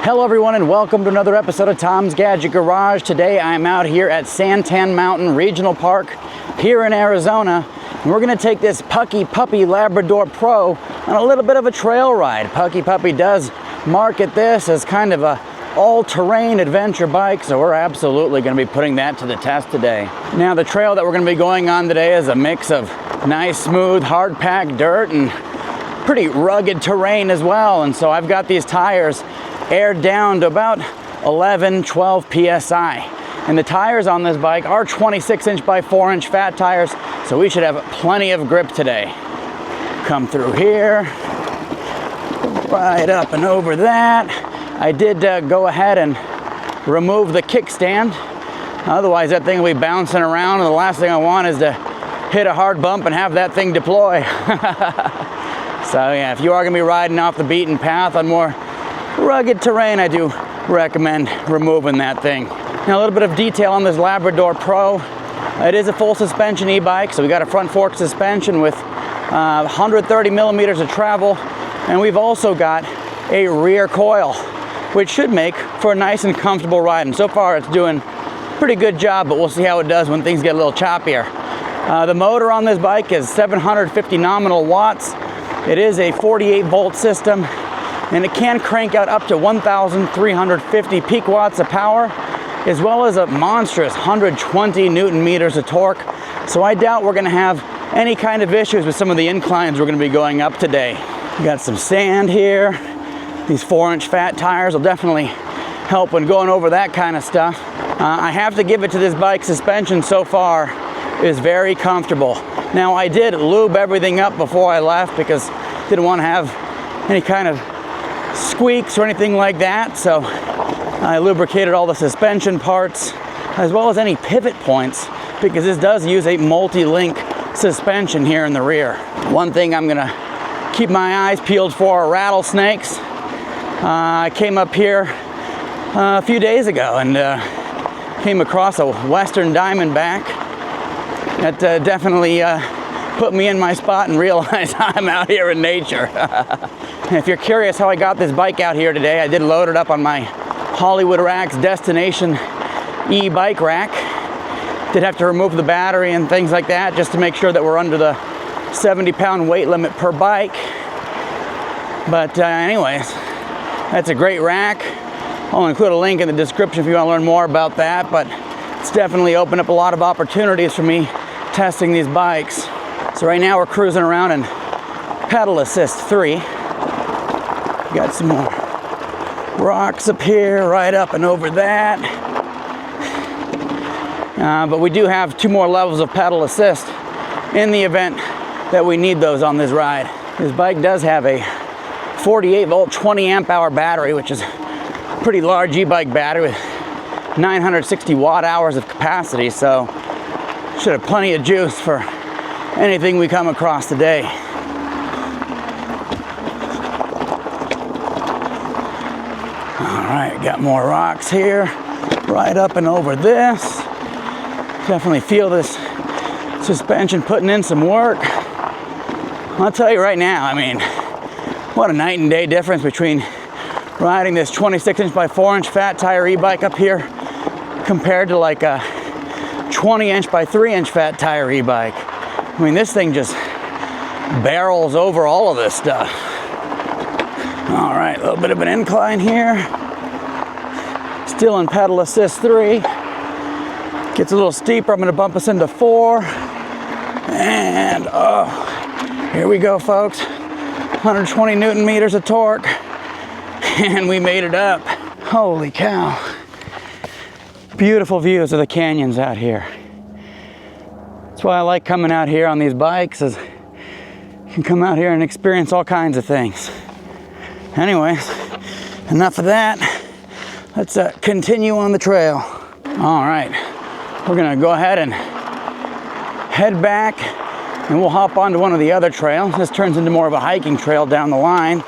Hello everyone and welcome to another episode of Tom's Gadget Garage. Today I'm out here at Santan Mountain Regional Park here in Arizona. And we're going to take this Puckipuppy Labrador Pro on a little bit of a trail ride. Puckipuppy does market this as kind of a all-terrain adventure bike, so we're absolutely going to be putting that to the test today. Now the trail that we're going to be going on today is a mix of nice, smooth, hard-packed dirt and pretty rugged terrain as well. And so I've got these tires aired down to about 11, 12 PSI. And the tires on this bike are 26-inch by 4-inch fat tires, so we should have plenty of grip today. Come through here, right up and over that. I did go ahead and remove the kickstand. Otherwise that thing will be bouncing around, and the last thing I want is to hit a hard bump and have that thing deploy. So yeah, if you are going to be riding off the beaten path on more rugged terrain, I do recommend removing that thing. Now a little bit of detail on this Labrador Pro. It is a full suspension e-bike, so we got a front fork suspension with 130 millimeters of travel, and we've also got a rear coil, which should make for a nice and comfortable ride. And so far it's doing a pretty good job, but we'll see how it does when things get a little choppier. The motor on this bike is 750 nominal watts. It is a 48 volt system, and it can crank out up to 1,350 peak watts of power, as well as a monstrous 120 Newton meters of torque. So I doubt we're gonna have any kind of issues with some of the inclines we're gonna be going up today. We got some sand here. These 4-inch fat tires will definitely help when going over that kind of stuff. I have to give it to this bike, suspension so far is very comfortable. Now I did lube everything up before I left because didn't want to have any kind of squeaks or anything like that. So I lubricated all the suspension parts as well as any pivot points, because this does use a multi-link suspension here in the rear. One thing I'm gonna keep my eyes peeled for are rattlesnakes. I came up here a few days ago and came across a western diamondback that definitely put me in my spot and realized I'm out here in nature. And if you're curious how I got this bike out here today, I did load it up on my Hollywood Racks Destination e-bike rack. Did have to remove the battery and things like that just to make sure that we're under the 70-pound weight limit per bike. But anyways, that's a great rack. I'll include a link in the description if you want to learn more about that, but it's definitely opened up a lot of opportunities for me testing these bikes. So right now we're cruising around in pedal assist 3. Got some more rocks up here, right up and over that. But we do have 2 more levels of pedal assist in the event that we need those on this ride. This bike does have a 48 volt 20 amp hour battery, which is a pretty large e-bike battery with 960 watt hours of capacity, so should have plenty of juice for anything we come across today. All right, got more rocks here, right up and over this. Definitely feel this suspension putting in some work. I'll tell you right now, I mean, what a night and day difference between riding this 26-inch by 4-inch fat tire e-bike up here compared to like a 20-inch by 3-inch fat tire e-bike. I mean, this thing just barrels over all of this stuff. All right, a little bit of an incline here. Still in pedal assist 3. Gets a little steeper. I'm gonna bump us into 4. And oh, here we go, folks. 120 Newton meters of torque. And we made it up. Holy cow. Beautiful views of the canyons out here. That's why I like coming out here on these bikes, is you can come out here and experience all kinds of things. Anyways, enough of that. Let's continue on the trail. All right, we're gonna go ahead and head back and we'll hop onto one of the other trails. This turns into more of a hiking trail down the line.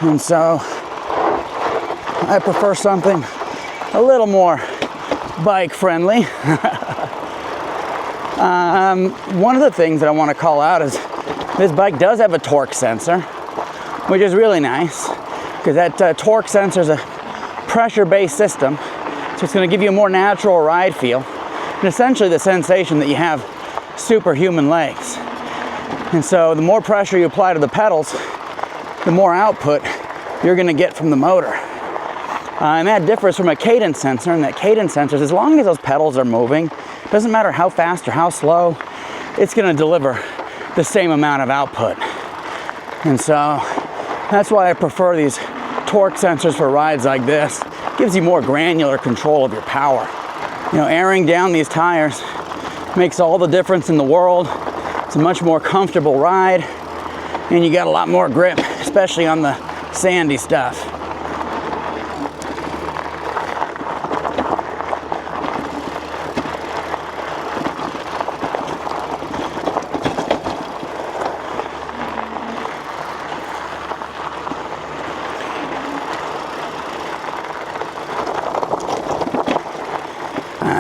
And so I prefer something a little more bike friendly. One of the things that I want to call out is this bike does have a torque sensor, which is really nice. because that torque sensor is a pressure-based system, so it's going to give you a more natural ride feel, and essentially the sensation that you have superhuman legs. And so the more pressure you apply to the pedals, the more output you're going to get from the motor. And that differs from a cadence sensor, and that cadence sensor, as long as those pedals are moving, doesn't matter how fast or how slow, it's going to deliver the same amount of output. And so that's why I prefer these torque sensors for rides like this. It gives you more granular control of your power. You know, airing down these tires makes all the difference in the world. It's a much more comfortable ride, and you got a lot more grip, especially on the sandy stuff.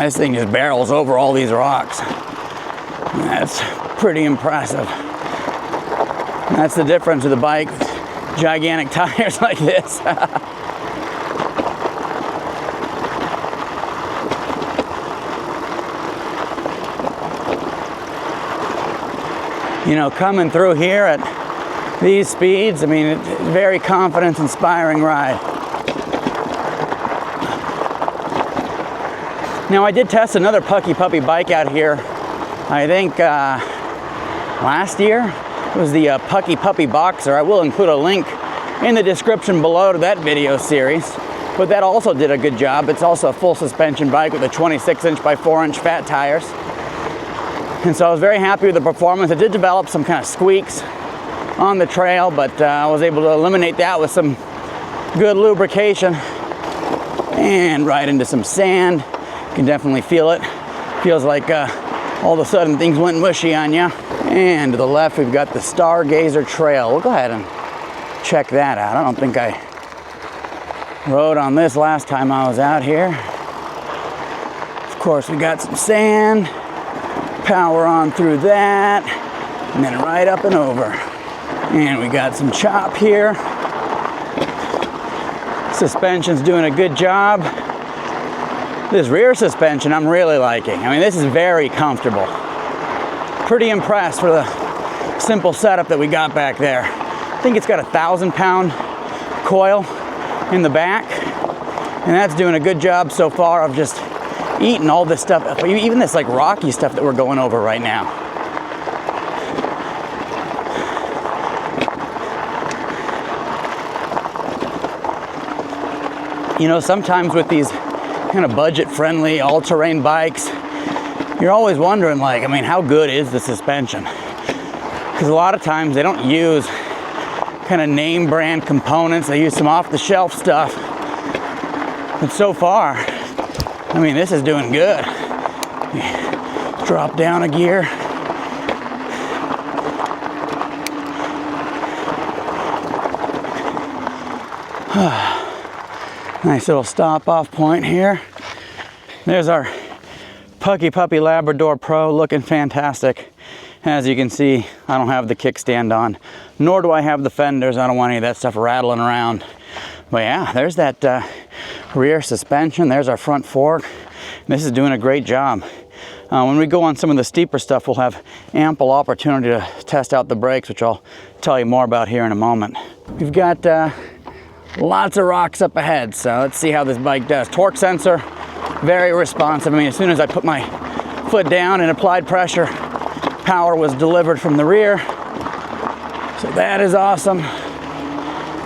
This thing just barrels over all these rocks. That's pretty impressive. That's the difference with a bike with gigantic tires like this. You know, coming through here at these speeds, I mean, it's a very confidence-inspiring ride. Now, I did test another Puckipuppy bike out here, I think last year. It was the Puckipuppy Boxer. I will include a link in the description below to that video series, but that also did a good job. It's also a full suspension bike with a 26-inch by 4-inch fat tires. And so I was very happy with the performance. It did develop some kind of squeaks on the trail, but I was able to eliminate that with some good lubrication and right into some sand. You can definitely feel it. Feels like all of a sudden things went mushy on you. And to the left, we've got the Stargazer Trail. We'll go ahead and check that out. I don't think I rode on this last time I was out here. Of course, we got some sand. Power on through that. And then right up and over. And we got some chop here. Suspension's doing a good job. This rear suspension I'm really liking. I mean, this is very comfortable. Pretty impressed for the simple setup that we got back there. I think it's got a 1,000-pound coil in the back, and that's doing a good job so far of just eating all this stuff, even this like rocky stuff that we're going over right now. You know, sometimes with these kind of budget-friendly all-terrain bikes, you're always wondering, like, I mean, how good is the suspension? Because a lot of times they don't use kind of name brand components. They use some off-the-shelf stuff. But so far, I mean, this is doing good. Drop down a gear. Nice little stop-off point here. There's our Puckipuppy Labrador Pro, looking fantastic. As you can see, I don't have the kickstand on, nor do I have the fenders. I don't want any of that stuff rattling around. But yeah, there's that rear suspension. There's our front fork. This is doing a great job. When we go on some of the steeper stuff, we'll have ample opportunity to test out the brakes, which I'll tell you more about here in a moment. We've got lots of rocks up ahead, so let's see how this bike does. Torque sensor, very responsive. I mean, as soon as I put my foot down and applied pressure, power was delivered from the rear. So that is awesome.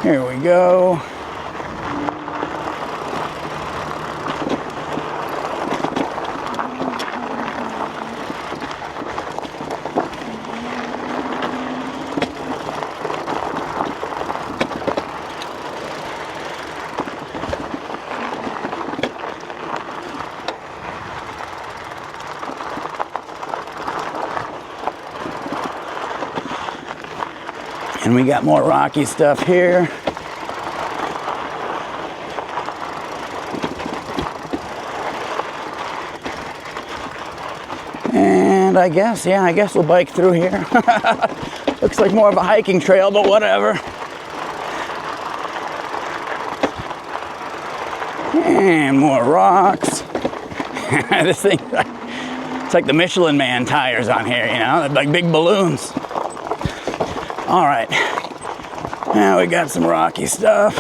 Here we go. And we got more rocky stuff here. And I guess we'll bike through here. Looks like more of a hiking trail, but whatever. And more rocks. This thing, it's like the Michelin Man tires on here, you know, like big balloons. All right, now we got some rocky stuff.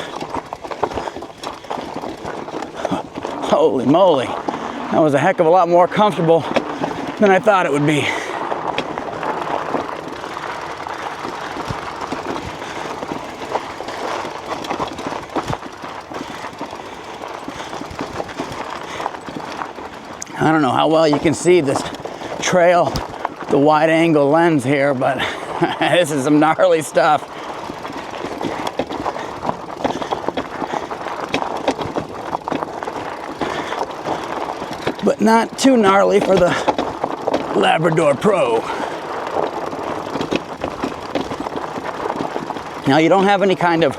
Holy moly, that was a heck of a lot more comfortable than I thought it would be. I don't know how well you can see this trail, the wide angle lens here, but this is some gnarly stuff. But not too gnarly for the Labrador Pro. Now you don't have any kind of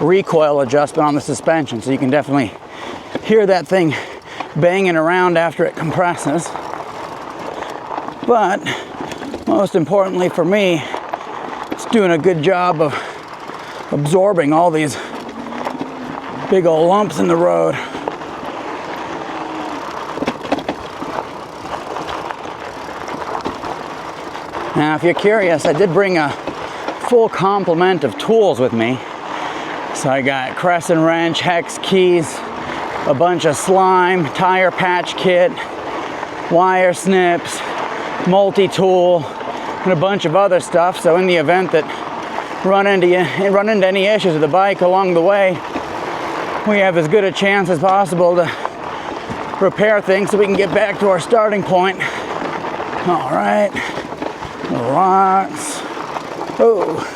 recoil adjustment on the suspension, so you can definitely hear that thing banging around after it compresses. But most importantly for me, it's doing a good job of absorbing all these big old lumps in the road. Now, if you're curious, I did bring a full complement of tools with me. So I got crescent wrench, hex keys, a bunch of slime, tire patch kit, wire snips, multi-tool, and a bunch of other stuff. So in the event that run into any issues with the bike along the way, we have as good a chance as possible to repair things so we can get back to our starting point. All right, the rocks. Oh.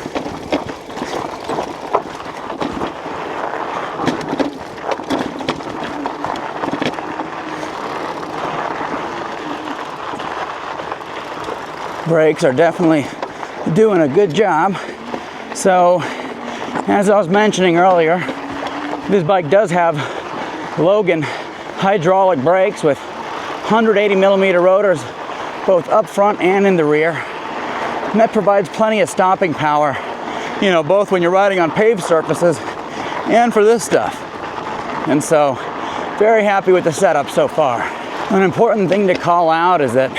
Brakes are definitely doing a good job. So, as I was mentioning earlier, this bike does have Logan hydraulic brakes with 180 millimeter rotors, both up front and in the rear. And that provides plenty of stopping power, you know, both when you're riding on paved surfaces and for this stuff. And so, very happy with the setup so far. An important thing to call out is that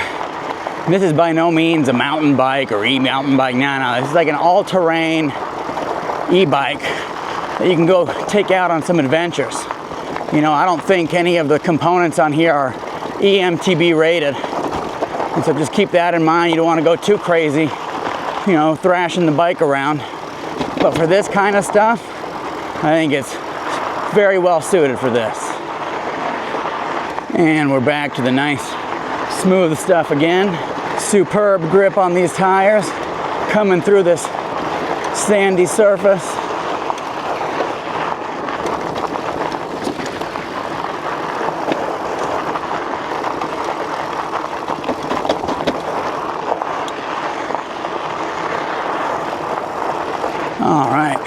this is by no means a mountain bike or e-mountain bike. No, this is like an all-terrain e-bike that you can go take out on some adventures. You know, I don't think any of the components on here are EMTB rated. And so just keep that in mind. You don't want to go too crazy, you know, thrashing the bike around. But for this kind of stuff, I think it's very well suited for this. And we're back to the nice smooth stuff again. Superb grip on these tires, coming through this sandy surface. All right,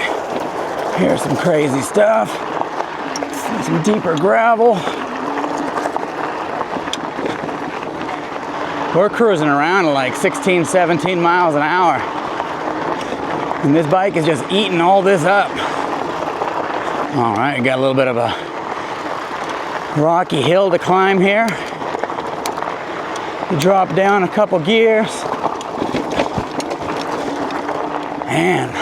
here's some crazy stuff. Some deeper gravel. We're cruising around at like 16, 17 miles an hour. And this bike is just eating all this up. All right, got a little bit of a rocky hill to climb here. You drop down a couple gears. And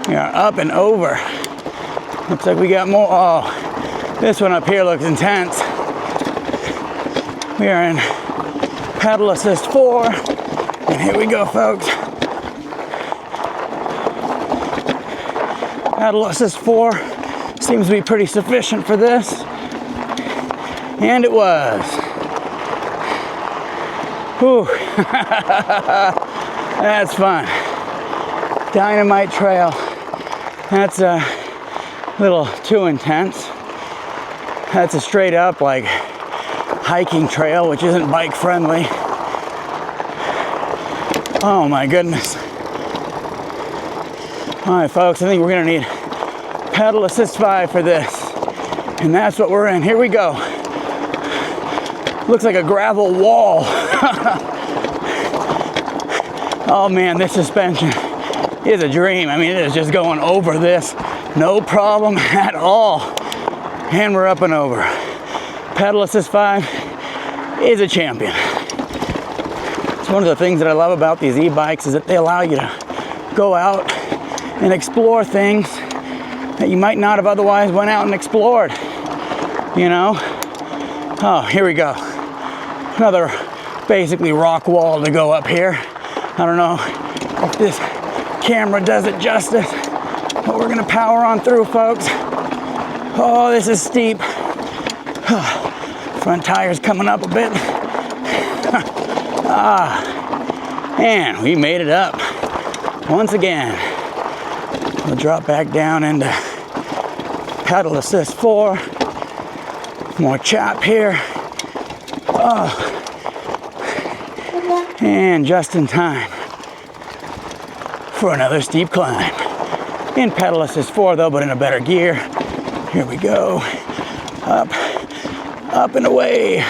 we are up and over. Looks like we got more. Oh, this one up here looks intense. We are in pedal assist 4, and here we go, folks. Pedal assist 4 seems to be pretty sufficient for this, and it was. Whew. That's fun. Dynamite trail. That's a little too intense. That's a straight up like hiking trail, which isn't bike friendly. Oh my goodness. All right, folks, I think we're gonna need pedal assist 5 for this. And that's what we're in. Here we go. Looks like a gravel wall. Oh man, this suspension is a dream. I mean, it is just going over this, no problem at all. And we're up and over. Pedal Assist 5 is a champion. It's one of the things that I love about these e-bikes is that they allow you to go out and explore things that you might not have otherwise went out and explored, you know? Oh, here we go. Another basically rock wall to go up here. I don't know if this camera does it justice, but we're gonna power on through, folks. Oh, this is steep. Front tire's coming up a bit. And we made it up once again. We'll drop back down into Pedal Assist 4. More chop here. And just in time for another steep climb. In Pedal Assist 4 though, but in a better gear. Here we go. Up, up and away.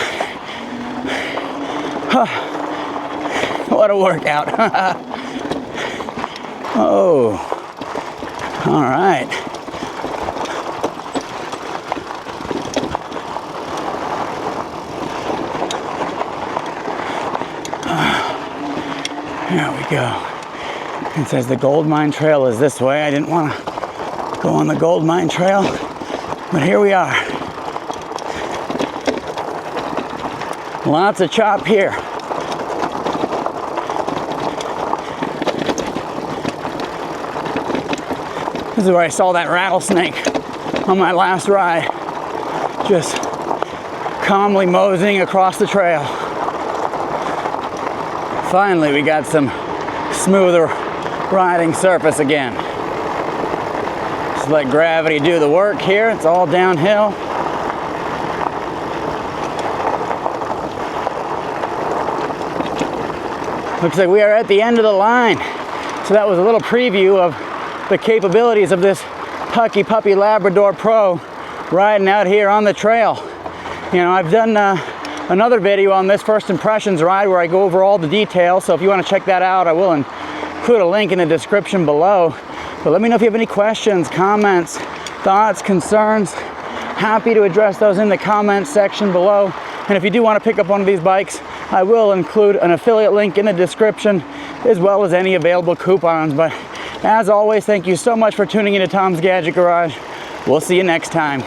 What a workout. Oh, all right. There we go. It says the Gold Mine Trail is this way. I didn't want to go on the Gold Mine Trail, but here we are. Lots of chop here. This is where I saw that rattlesnake on my last ride, just calmly moseying across the trail. Finally, we got some smoother riding surface again. Just let gravity do the work here. It's all downhill. Looks like we are at the end of the line. So that was a little preview of the capabilities of this Puckipuppy Labrador Pro riding out here on the trail. You know, I've done another video on this first impressions ride where I go over all the details, so if you want to check that out, I will include a link in the description below. But let me know if you have any questions, comments, thoughts, concerns. Happy to address those in the comments section below. And if you do want to pick up one of these bikes, I will include an affiliate link in the description as well as any available coupons. But as always, thank you so much for tuning into Tom's Gadget Garage. We'll see you next time.